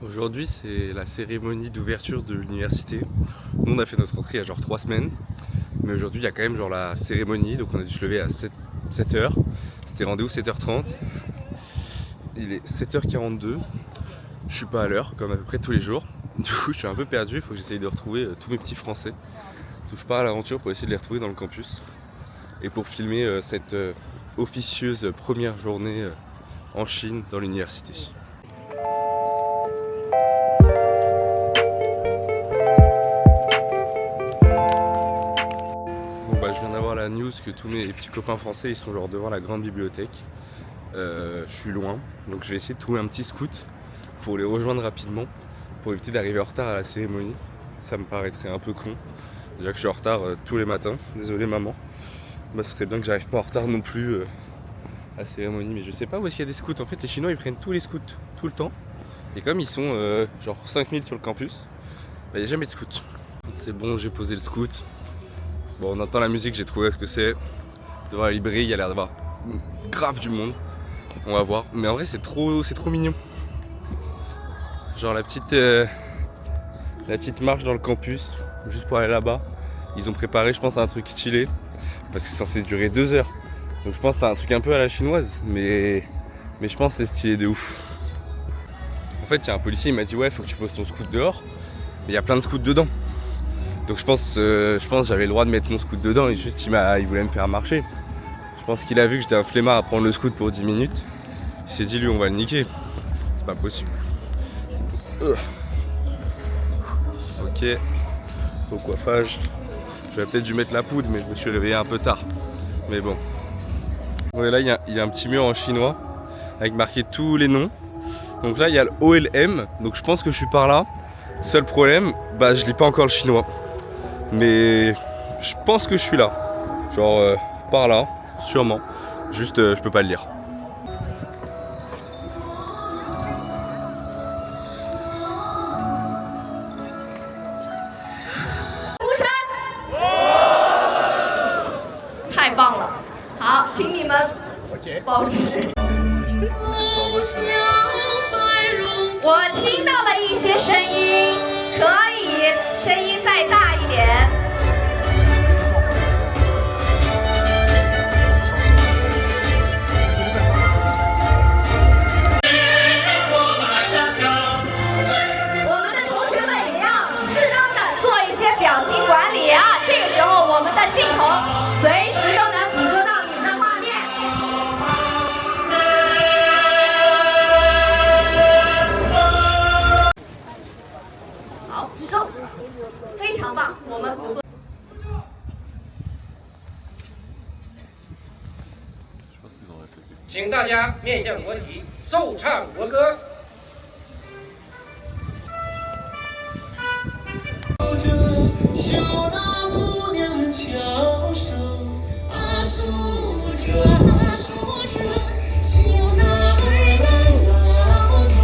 Aujourd'hui c'est la cérémonie d'ouverture de l'université. Nous on a fait notre entrée il y a genre 3 semaines. Mais aujourd'hui il y a quand même genre la cérémonie. Donc on a dû se lever à 7h. C'était rendez-vous 7h30. Il est 7h42. Je suis pas à l'heure comme à peu près tous les jours. Du coup je suis un peu perdu. Il faut que j'essaye de retrouver tous mes petits français. Donc je pars à l'aventure pour essayer de les retrouver dans le campus. Et pour filmer cette officieuse première journée en Chine dans l'université. Je viens d'avoir la news que tous mes petits copains français ils sont genre devant la grande bibliothèque. Je suis loin, donc je vais essayer de trouver un petit scoot pour les rejoindre rapidement, pour éviter d'arriver en retard à la cérémonie. Ça me paraîtrait un peu con. Déjà que je suis en retard tous les matins, désolé maman. Ce serait bien que j'arrive pas en retard non plus à la cérémonie, mais je sais pas où est-ce qu'il y a des scouts. En fait les Chinois ils prennent tous les scouts tout le temps. Et comme ils sont genre 5000 sur le campus, il n'y a jamais de scouts. C'est bon, j'ai posé le scout. Bon, on entend la musique, j'ai trouvé ce que c'est. Devant la librairie, il y a l'air d'avoir grave du monde. On va voir. Mais en vrai, c'est trop mignon. Genre la petite marche dans le campus, juste pour aller là-bas. Ils ont préparé, je pense, un truc stylé. Parce que c'est censé durer 2 heures. Donc je pense que c'est un truc un peu à la chinoise. Mais je pense que c'est stylé de ouf. En fait, il y a un policier, il m'a dit ouais, faut que tu poses ton scout dehors. Mais il y a plein de scouts dedans. Donc je pense que j'avais le droit de mettre mon scout dedans et juste il voulait me faire marcher. Je pense qu'il a vu que j'étais un flemmard à prendre le scout pour 10 minutes. Il s'est dit lui on va le niquer. C'est pas possible. Ok. Au coiffage. J'aurais peut-être dû mettre la poudre mais je me suis réveillé un peu tard. Mais bon. Ouais, là il y a un petit mur en chinois avec marqué tous les noms. Donc là il y a le O et le M. Donc je pense que je suis par là. Seul problème, je lis pas encore le chinois. Mais je pense que je suis là. Genre par là, sûrement. Juste je peux pas le lire.太棒了！好，请你们保持。我听到了一些声音，可以声音再大一点。我们的同学们也要适当的做一些表情管理啊，这个时候我们的镜头随时都能捕捉到你们的画面。好，收，非常棒，我们捕捉。请大家面向国旗，奏唱国歌。小那姑娘俏声，啊诉着啊诉着，小那儿郎劳作，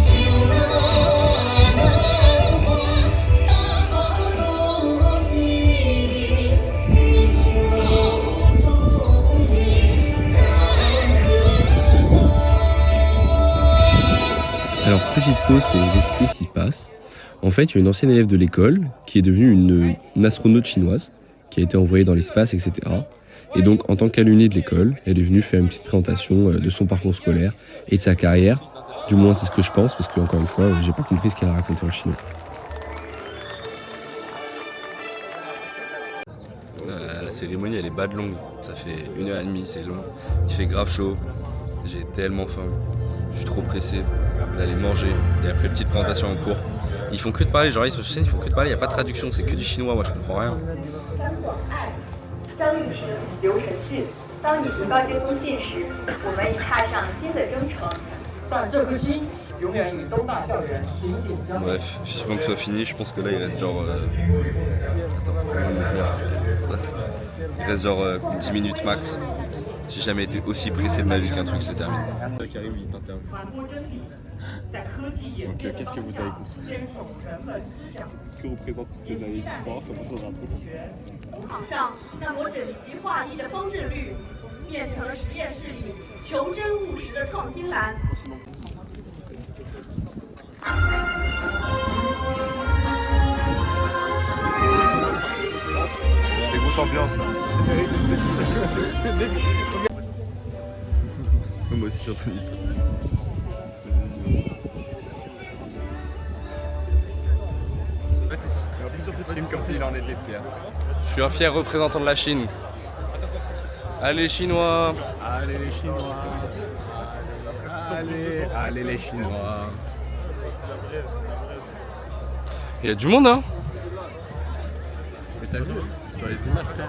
小那南瓜大多金，小中的战歌。Alors, petite pause pour vous expliquer ce qui se passe. En fait, il y a une ancienne élève de l'école qui est devenue une astronaute chinoise, qui a été envoyée dans l'espace, etc. Et donc, en tant qu'alumni de l'école, elle est venue faire une petite présentation de son parcours scolaire et de sa carrière. Du moins, c'est ce que je pense, parce que, encore une fois, j'ai pas compris ce qu'elle a raconté en chinois. La cérémonie elle est bad longue. Ça fait 1h30, c'est long. Il fait grave chaud. J'ai tellement faim. Je suis trop pressé d'aller manger. Et après, petite présentation en cours. Ils font que de parler, genre ils sont sur scène, ils font que de parler, il n'y a pas de traduction, c'est que du chinois, moi je comprends rien. 张律师刘晨旭，当你读到这封信时，我们已踏上新的征程。但这颗心永远与东大校园紧紧相连。 Bref, vivement que ce soit fini, je pense que là il reste genre... Il reste genre 10 minutes max. J'ai jamais été aussi pressé de ma vie qu'un truc se termine. Qui arrive, il t'interviewe. Donc qu'est-ce que vous avez construit? Que représentent toutes ces années d'histoire? Ça vous pose un truc. 场上让我整齐划一的方阵律变成了实验室里求真务实的创新栏。grosse ambiance là. Moi aussi j'ai entendu ça. Comme s'il en était fier. Je suis un fier représentant de la Chine. Allez Chinois. Allez les Chinois. Allez les Chinois. Il y a du monde hein. Mais t'as vu sur les images frère,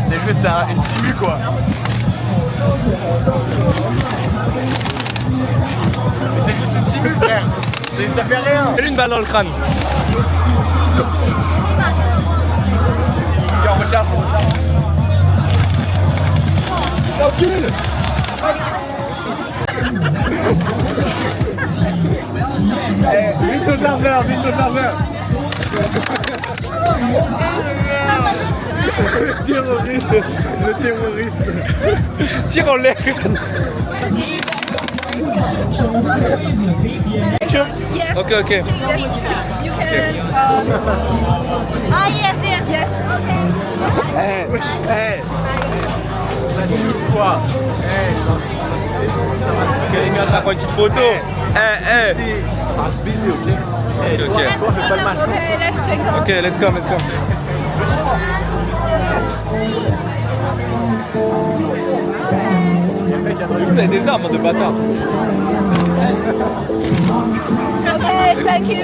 c'est juste une simu quoi. Mais c'est juste une simu frère. Ça fait rien. Fais-lui une balle dans le crâne. Et on recharge. Vite au chargeur, vite au chargeur. Le terroriste. Tire en l'air. Yes. Ok ok. Yes. You can. Yes, yes, yes. Hey. Quoi? Ok les gars, ça prend une petite photo. Bisous, ok? Ok. Toi, fais pas le mal. Okay, let's take off. Ok, let's go, let's go. Vous avez des armes de bâtard. Okay, thank you.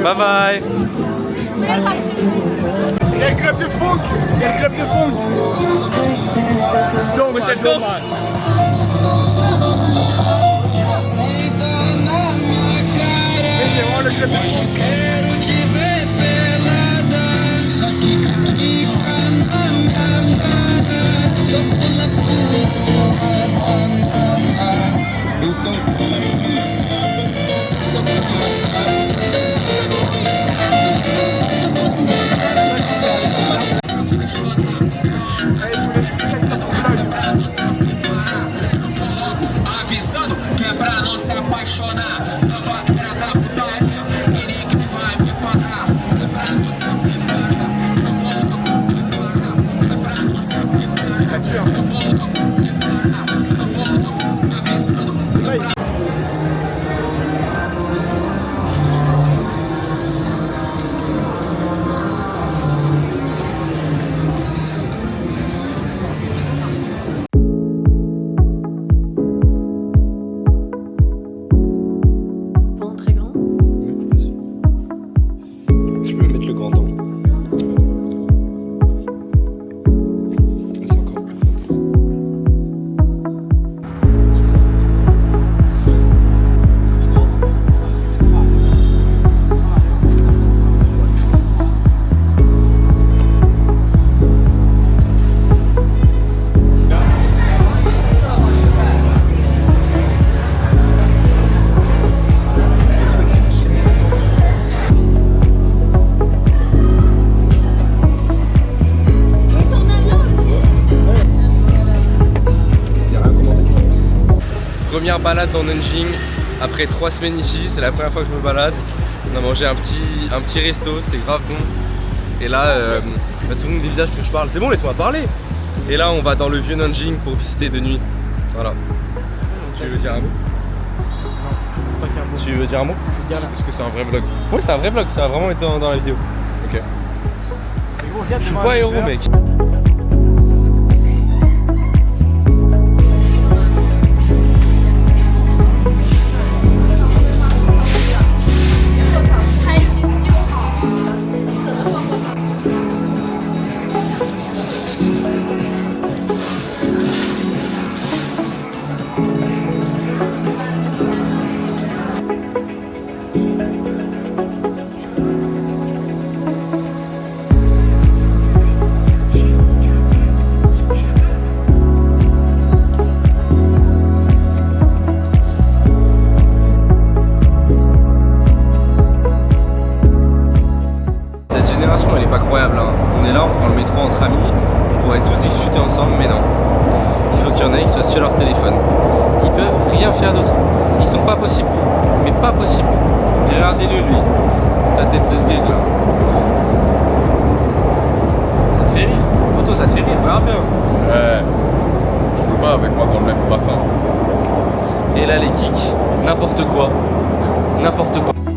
Bye bye. Il y a le club de funk. Donc, Prochaine danse. c'est vraiment le club de funk. Avisando que é pra não se apaixonar. Nova era da putaria e ninguém vai me parar. É pra não se preparar. Eu vou me parar. É pra não se preparar. Eu vou me parar. Eu vou avisando que é pra... Je peux mettre le grand temps. Mais c'est encore plus. Première balade dans Nanjing après 3 semaines ici, c'est la première fois que je me balade. On a mangé un petit resto, c'était grave bon. Et là, tout le monde désire que je parle. C'est bon, laisse-moi parler. Et là, on va dans le vieux Nanjing pour visiter de nuit. Voilà. Tu veux dire un mot? Tu veux dire un mot? Est-ce que c'est un vrai vlog? Oui, c'est un vrai vlog, ça va vraiment être dans la vidéo. Ok. Je suis pas héros, mec. génération elle est pas croyable, hein. On est là, on prend le métro entre amis, on pourrait tous discuter ensemble, mais non. Il faut qu'il y en ait qui soient sur leur téléphone. Ils peuvent rien faire d'autre. Ils sont pas possibles, mais pas possibles. Et regardez-le lui, ta tête de ce gag là. Ça te fait rire? Otto, ça te fait rire? Regarde bien. Tu joues pas avec moi dans le même bassin. Et là les geeks, n'importe quoi. N'importe quoi.